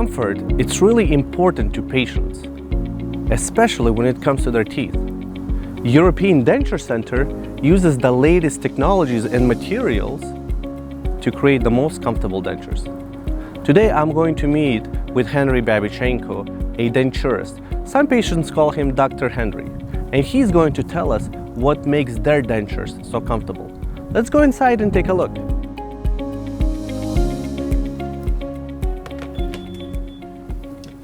comfort, it's really important to patients, especially when it comes to their teeth. European Denture Center uses the latest technologies and materials to create the most comfortable dentures. Today I'm going to meet with Henry Babichenko, a denturist. Some patients call him Dr. Henry, and he's going to tell us what makes their dentures so comfortable. Let's go inside and take a look.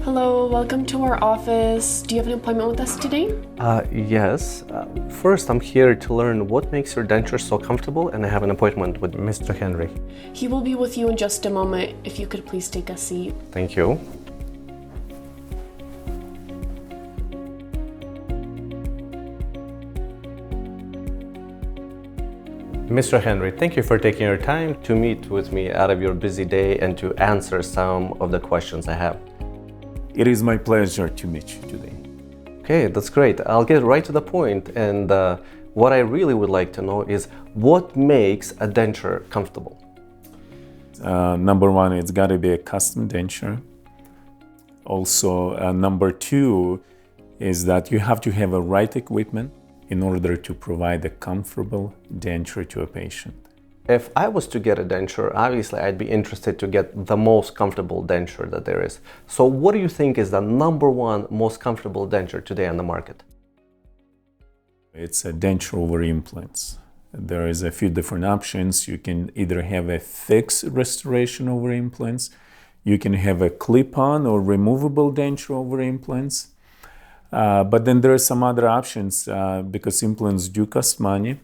Hello, welcome to our office. Do you have an appointment with us today? Yes. First, I'm here to learn what makes your dentures so comfortable, and I have an appointment with Mr. Henry. He will be with you in just a moment. If you could please take a seat. Thank you. Mr. Henry, thank you for taking your time to meet with me out of your busy day and to answer some of the questions I have. It is my pleasure to meet you today. Okay, that's great. I'll get right to the point. And what I really would like to know is what makes a denture comfortable? Number one, it's got to be a custom denture. Also, number two is that you have to have a right equipment in order to provide a comfortable denture to a patient. If I was to get a denture, obviously I'd be interested to get the most comfortable denture that there is. So what do you think is the number one most comfortable denture today on the market? It's a denture over implants. There is a few different options. You can either have a fixed restoration over implants, you can have a clip-on or removable denture over implants. But then there are some other options because implants do cost money.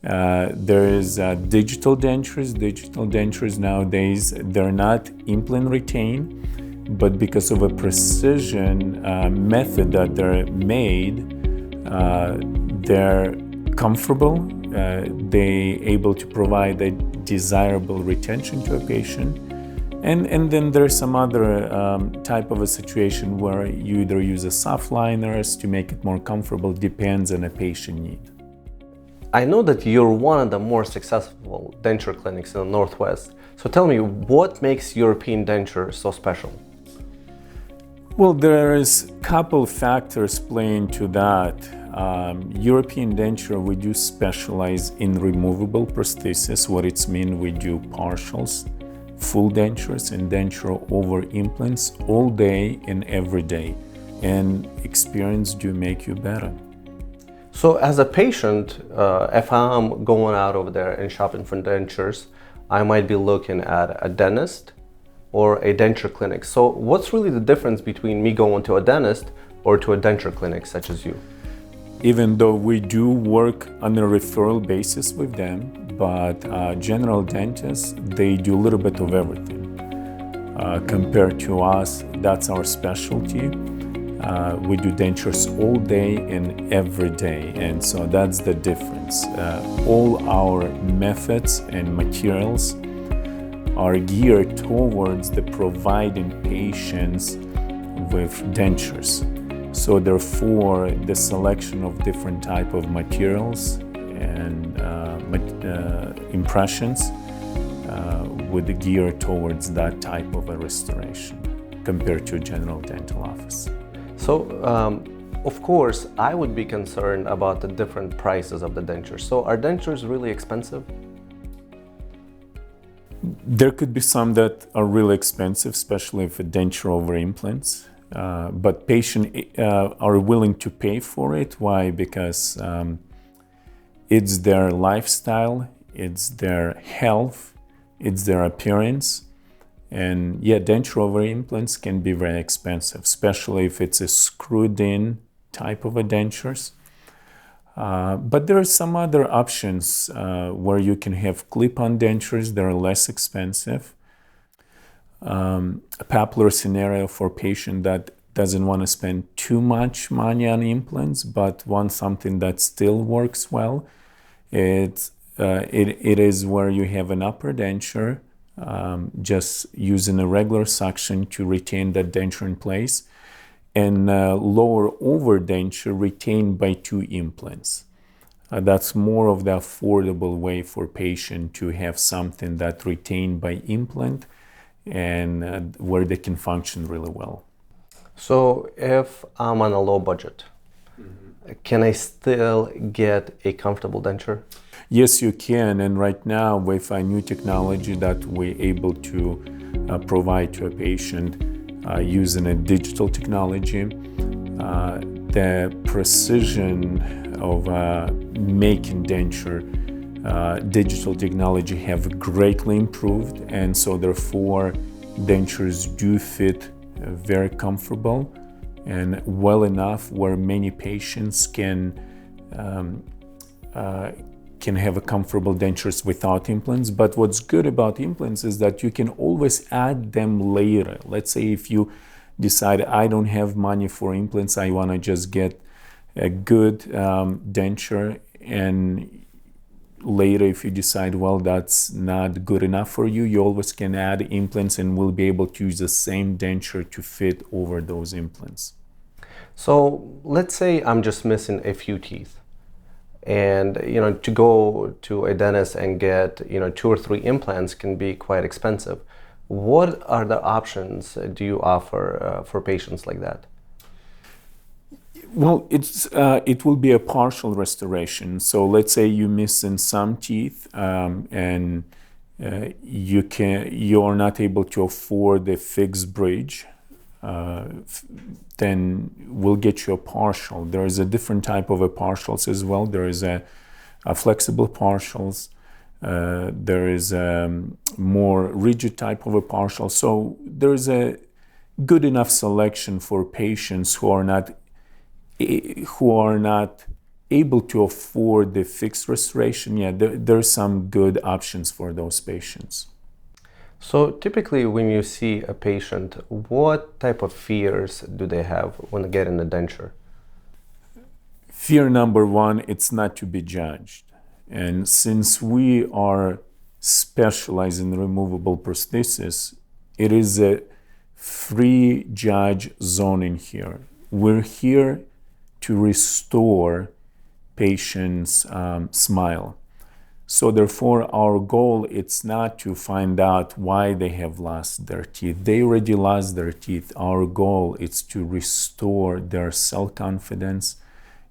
There is digital dentures. Digital dentures nowadays, they're not implant retained, but because of a precision method that they're made, they're comfortable. They're able to provide a desirable retention to a patient. And then there's some other type of a situation where you either use a soft liners to make it more comfortable, depends on a patient need. I know that you're one of the more successful denture clinics in the Northwest. So tell me, what makes European Denture so special? Well, there is a couple factors playing to that. European Denture, we do specialize in removable prosthesis. What it's mean, we do partials, full dentures, and denture over implants all day and every day. And experience do make you better. So as a patient, if I'm going out over there and shopping for dentures, I might be looking at a dentist or a denture clinic. So what's really the difference between me going to a dentist or to a denture clinic such as you? Even though we do work on a referral basis with them, but general dentists, they do a little bit of everything. Compared to us, that's our specialty. We do dentures all day and every day, and so that's the difference. All our methods and materials are geared towards the providing patients with dentures. So therefore, the selection of different type of materials and impressions would gear towards that type of a restoration compared to a general dental office. So, of course, I would be concerned about the different prices of the dentures. So are dentures really expensive? There could be some that are really expensive, especially if a denture over implants. But patients are willing to pay for it. Why? Because it's their lifestyle, it's their health, it's their appearance. And yeah, denture over implants can be very expensive, especially if it's a screwed in type of a dentures. But there are some other options where you can have clip-on dentures that are less expensive. A popular scenario for a patient that doesn't want to spend too much money on implants but wants something that still works well, it is where you have an upper denture, just using a regular suction to retain that denture in place, and lower over denture retained by 2 implants. That's more of the affordable way for patient to have something that retained by implant and where they can function really well. So if I'm on a low budget, can I still get a comfortable denture? Yes, you can. And right now, with a new technology that we're able to provide to a patient using a digital technology, the precision of making denture, digital technology have greatly improved, and so therefore dentures do fit very comfortable and well enough where many patients can have a comfortable dentures without implants. But what's good about implants is that you can always add them later. Let's say if you decide, I don't have money for implants, I want to just get a good denture, and later if you decide, well, that's not good enough for you, you always can add implants and will be able to use the same denture to fit over those implants. So let's say I'm just missing a few teeth, and to go to a dentist and get 2 or 3 implants can be quite expensive. What are the options do you offer for patients like that? Well, it will be a partial restoration. So let's say you're missing some teeth, and you are not able to afford a fixed bridge. Then we'll get you a partial. There is a different type of a partials as well. There is a flexible partials. There is a more rigid type of a partial. So there is a good enough selection for patients who are not able to afford the fixed restoration. Yeah, there are some good options for those patients. So typically when you see a patient, what type of fears do they have when getting a denture? Fear number one, it's not to be judged. And since we are specialized in removable prosthesis, it is a free judge zone in here. We're here to restore patients' smile. So therefore, our goal, it's not to find out why they have lost their teeth. They already lost their teeth. Our goal is to restore their self-confidence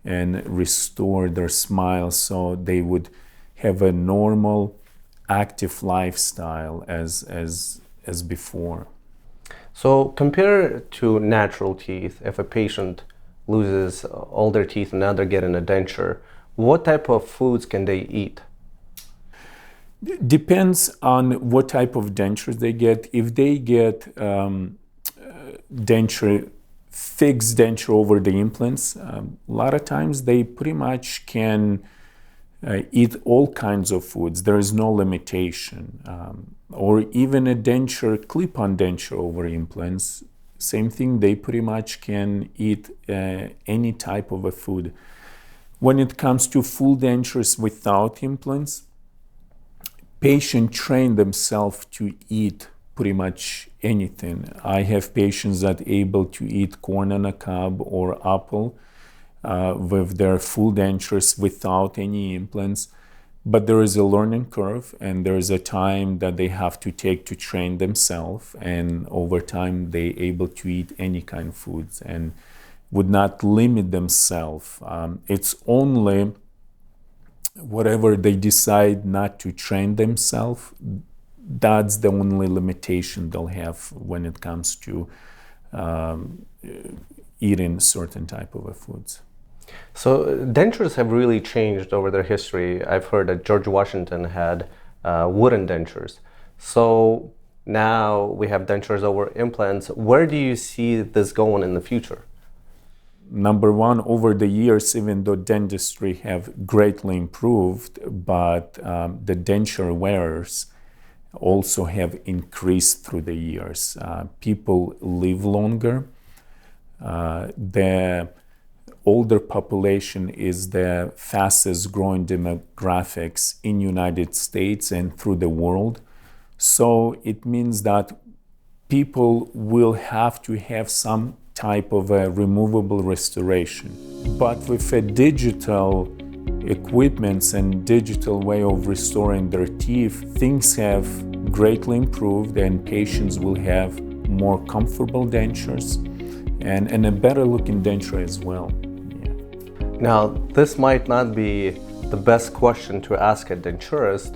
and restore their smile so they would have a normal, active lifestyle as before. So compare to natural teeth. If a patient loses all their teeth and now they're getting a denture, what type of foods can they eat? Depends on what type of dentures they get. If they get fixed denture over the implants, a lot of times they pretty much can eat all kinds of foods. There is no limitation. Or even a denture, clip-on denture over implants, same thing, they pretty much can eat any type of a food. When it comes to full dentures without implants, patients train themselves to eat pretty much anything. I have patients that are able to eat corn on a cob or apple with their full dentures without any implants. But there is a learning curve, and there is a time that they have to take to train themselves, and over time they're able to eat any kind of foods and would not limit themselves. It's only whatever they decide not to train themselves, that's the only limitation they'll have when it comes to eating certain type of foods. So dentures have really changed over their history. I've heard that George Washington had wooden dentures. So now we have dentures over implants. Where do you see this going in the future? Number one, over the years, even though dentistry have greatly improved, but the denture wearers also have increased through the years. People live longer. The older population is the fastest growing demographics in United States and through the world. So it means that people will have to have some type of a removable restoration. But with a digital equipments and digital way of restoring their teeth, things have greatly improved, and patients will have more comfortable dentures and a better looking denture as well. Yeah. Now, this might not be the best question to ask a denturist,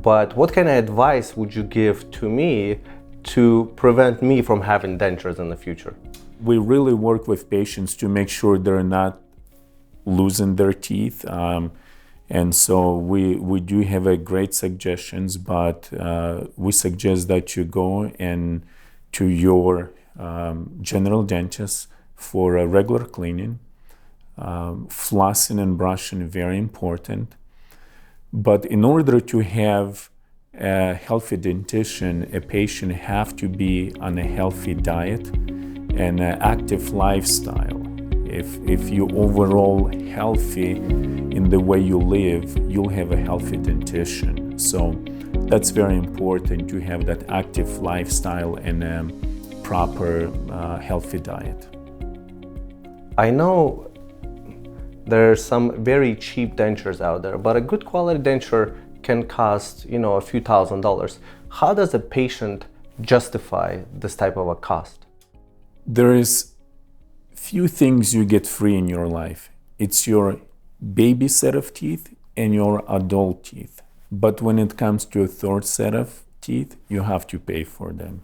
but what kind of advice would you give to me to prevent me from having dentures in the future? We really work with patients to make sure they're not losing their teeth. And so we do have a great suggestions, but we suggest that you go and to your general dentist for a regular cleaning. Flossing and brushing is very important. But in order to have a healthy dentition, a patient have to be on a healthy diet and an active lifestyle. If you're overall healthy in the way you live, you'll have a healthy dentition. So that's very important to have that active lifestyle and a proper healthy diet. I know there are some very cheap dentures out there, but a good quality denture can cost, a few $1,000s. How does a patient justify this type of a cost? There is few things you get free in your life. It's your baby set of teeth and your adult teeth. But when it comes to a third set of teeth, you have to pay for them.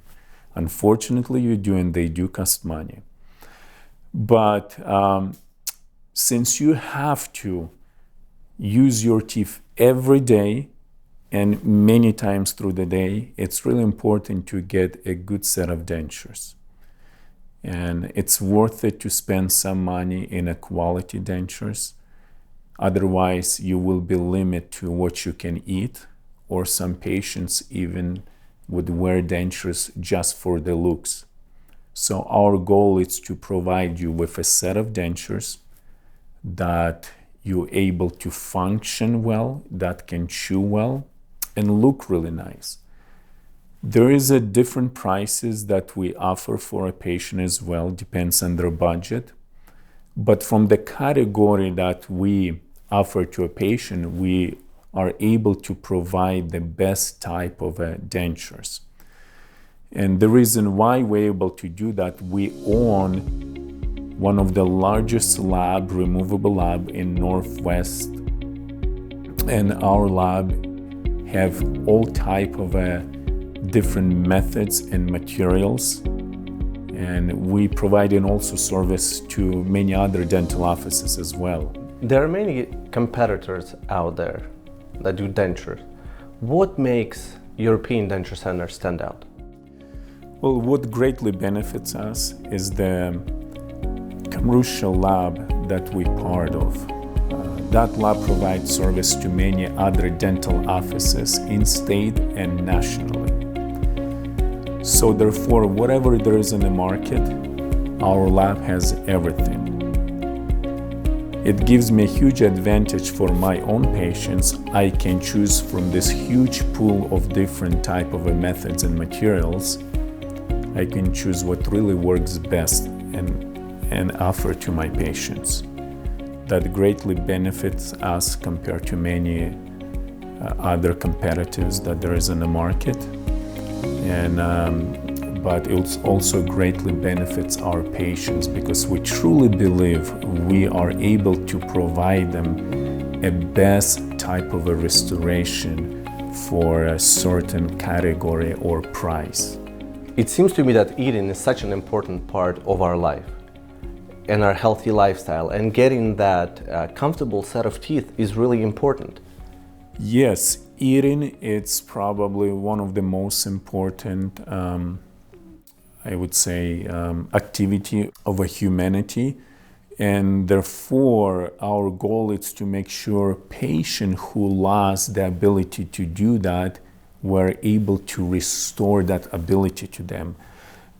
Unfortunately, you do, and they do cost money. But since you have to use your teeth every day and many times through the day, it's really important to get a good set of dentures. And it's worth it to spend some money in a quality dentures. Otherwise, you will be limited to what you can eat, or some patients even would wear dentures just for the looks. So our goal is to provide you with a set of dentures that you're able to function well, that can chew well, and look really nice. There is a different prices that we offer for a patient as well, depends on their budget. But from the category that we offer to a patient, we are able to provide the best type of dentures. And the reason why we're able to do that, we own one of the largest removable lab in Northwest. And our lab have all type of different methods and materials. And we provide also service to many other dental offices as well. There are many competitors out there that do dentures. What makes European Denture Center stand out? Well, what greatly benefits us is the commercial lab that we're part of. That lab provides service to many other dental offices in state and nationally. So therefore, whatever there is in the market, our lab has everything. It gives me a huge advantage for my own patients. I can choose from this huge pool of different type of methods and materials. I can choose what really works best and offer to my patients. That greatly benefits us compared to many other competitors that there is in the market. But it also greatly benefits our patients because we truly believe we are able to provide them a best type of a restoration for a certain category or price. It seems to me that eating is such an important part of our life and our healthy lifestyle, and getting that comfortable set of teeth is really important. Yes, eating is probably one of the most important, I would say, activity of a humanity. And therefore, our goal is to make sure patients who lost the ability to do that were able to restore that ability to them.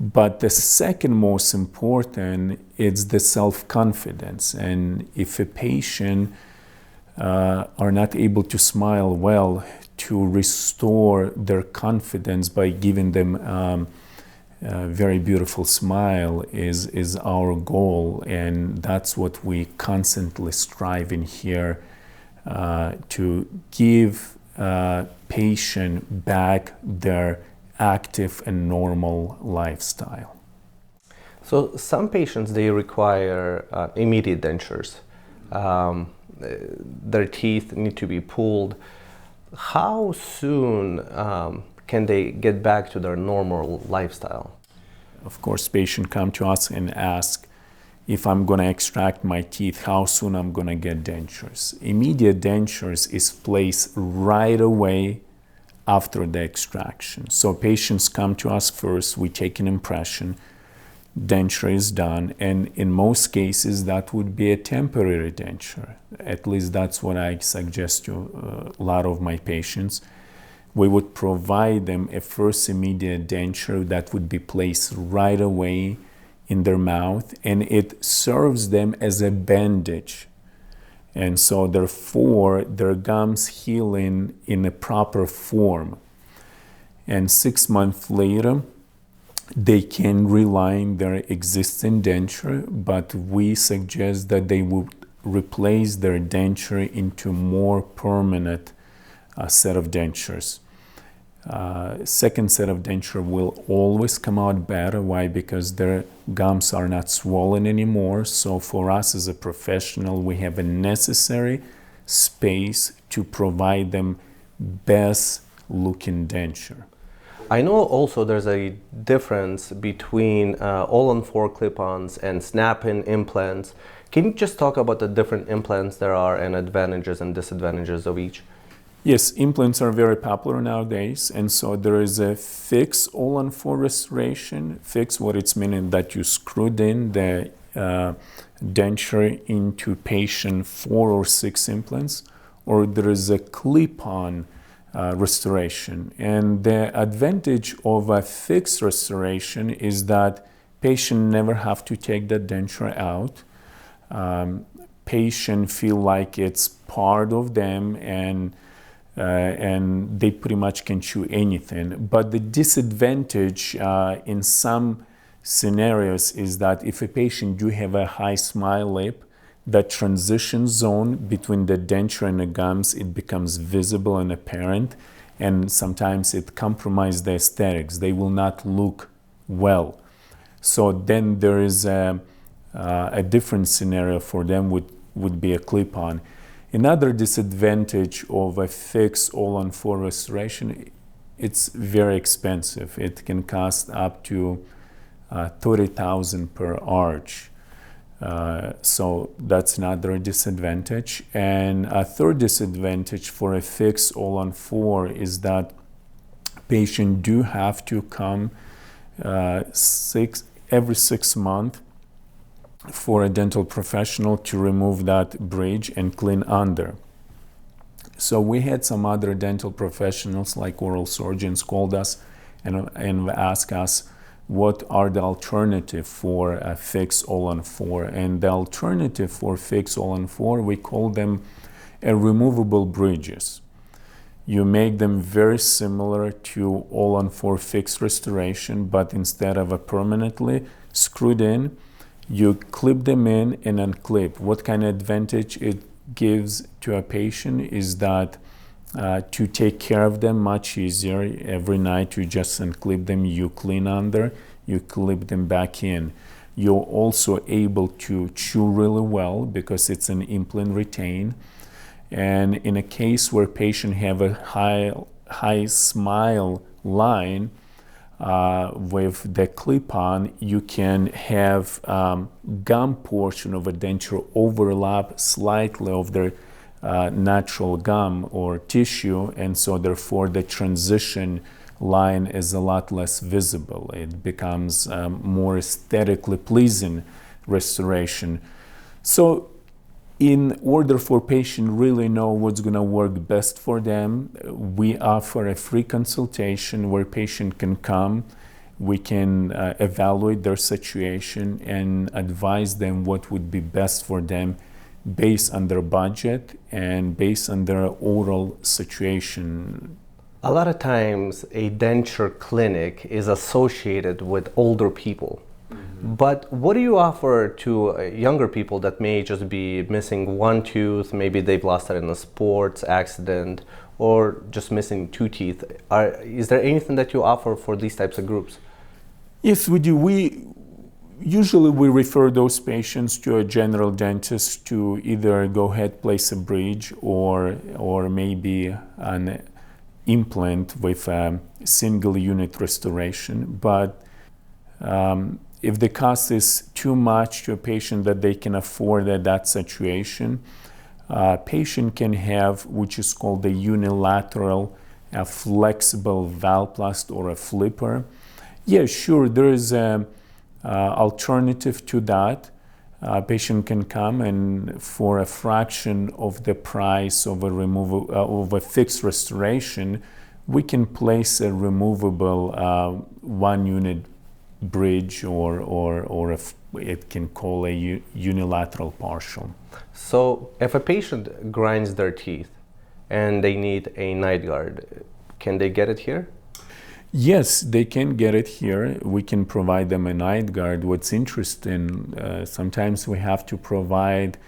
But the second most important is the self-confidence. And if a patient are not able to smile well, to restore their confidence by giving them a very beautiful smile is our goal. And that's what we constantly strive in here, to give patient back their active and normal lifestyle. So some patients, they require immediate dentures. Their teeth need to be pulled. How soon can they get back to their normal lifestyle? Of course, patients come to us and ask, if I'm going to extract my teeth, how soon I'm going to get dentures. Immediate dentures is placed right away after the extraction. So patients come to us first, we take an impression, denture is done, and in most cases that would be a temporary denture. At least that's what I suggest to a lot of my patients. We would provide them a first immediate denture that would be placed right away in their mouth, and it serves them as a bandage. And so therefore their gums heal in a proper form. And 6 months later, they can reline their existing denture, but we suggest that they would replace their denture into more permanent set of dentures. Second set of denture will always come out better. Why? Because their gums are not swollen anymore. So for us as a professional, we have a necessary space to provide them best looking denture. I know also there's a difference between all-on-4 clip-ons and snap-in implants. Can you just talk about the different implants there are and advantages and disadvantages of each? Yes, implants are very popular nowadays, and so there is a fixed all-on-4 restoration. Fixed, what it's meaning that you screwed in the denture into patient 4 or 6 implants, or there is a clip-on restoration. And the advantage of a fixed restoration is that patient never have to take the denture out. Patient feel like it's part of them, and they pretty much can chew anything. But the disadvantage in some scenarios is that if a patient do have a high smile lip, that transition zone between the denture and the gums, it becomes visible and apparent, and sometimes it compromises the aesthetics. They will not look well. So then there is a different scenario for them would be a clip-on. Another disadvantage of a fixed all-on-4 restoration, it's very expensive. It can cost up to $30,000 per arch. So that's another disadvantage. And a third disadvantage for a fixed all-on-4 is that patients do have to come every 6 months for a dental professional to remove that bridge and clean under. So we had some other dental professionals like oral surgeons called us and asked us what are the alternative for a fixed all-on-4. And the alternative for fixed all-on-4, we call them removable bridges. You make them very similar to all-on-4 fixed restoration, but instead of a permanently screwed in, you clip them in and unclip. What kind of advantage it gives to a patient is that to take care of them much easier. Every night you just unclip them, you clean under, you clip them back in. You're also able to chew really well because it's an implant retain. And in a case where patient have a high smile line, with the clip-on, you can have gum portion of a denture overlap slightly of their natural gum or tissue, and so therefore the transition line is a lot less visible. It becomes more aesthetically pleasing restoration. So in order for patient really know what's going to work best for them, we offer a free consultation where patient can come. We can evaluate their situation and advise them what would be best for them based on their budget and based on their oral situation. A lot of times a denture clinic is associated with older people. But what do you offer to younger people that may just be missing one tooth, maybe they've lost it in a sports accident, or just missing two teeth? Is there anything that you offer for these types of groups? Yes, we do. Usually we refer those patients to a general dentist to either go ahead, place a bridge, or maybe an implant with a single unit restoration. But if the cost is too much to a patient that they can afford at that situation, a patient can have, which is called a unilateral, a flexible valplast or a flipper. Yeah, sure, there is an alternative to that. A patient can come and for a fraction of the price of a removal of a fixed restoration, we can place a removable one unit bridge or it can call a unilateral partial. So if a patient grinds their teeth and they need a night guard, can they get it here? Yes, they can get it here. We can provide them a night guard. What's interesting, sometimes we have to provide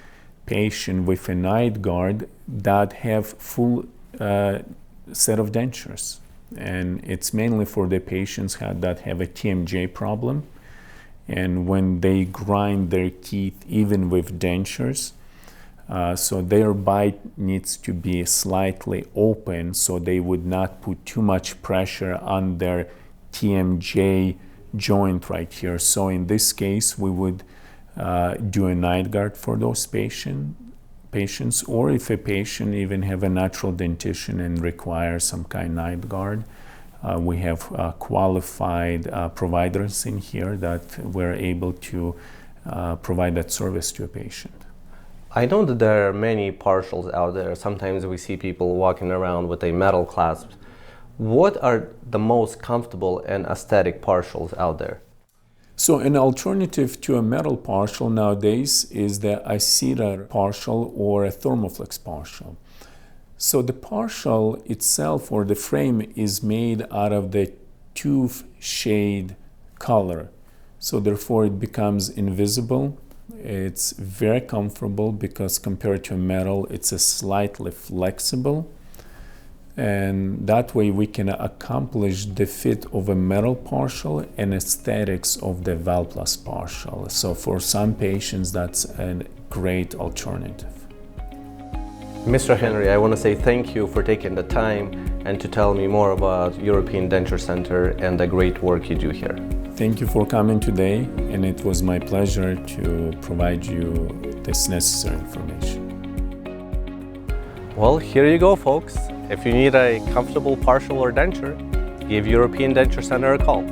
patient with a night guard that have full set of dentures. And it's mainly for the patients that have a TMJ problem. And when they grind their teeth, even with dentures, so their bite needs to be slightly open so they would not put too much pressure on their TMJ joint right here. So in this case, we would do a night guard for those patients, or if a patient even have a natural dentition and require some kind of night guard, we have qualified providers in here that we're able to provide that service to a patient. I know that there are many partials out there. Sometimes we see people walking around with a metal clasp. What are the most comfortable and aesthetic partials out there? So an alternative to a metal partial nowadays is the Acera partial or a Thermoflex partial. So the partial itself or the frame is made out of the tooth shade color. So therefore it becomes invisible. It's very comfortable because compared to metal, it's a slightly flexible. And that way we can accomplish the fit of a metal partial and aesthetics of the valplast partial. So for some patients, that's a great alternative. Mr. Henry, I want to say thank you for taking the time and to tell me more about European Denture Center and the great work you do here. Thank you for coming today, and it was my pleasure to provide you this necessary information. Well, here you go, folks. If you need a comfortable partial or denture, give European Denture Center a call.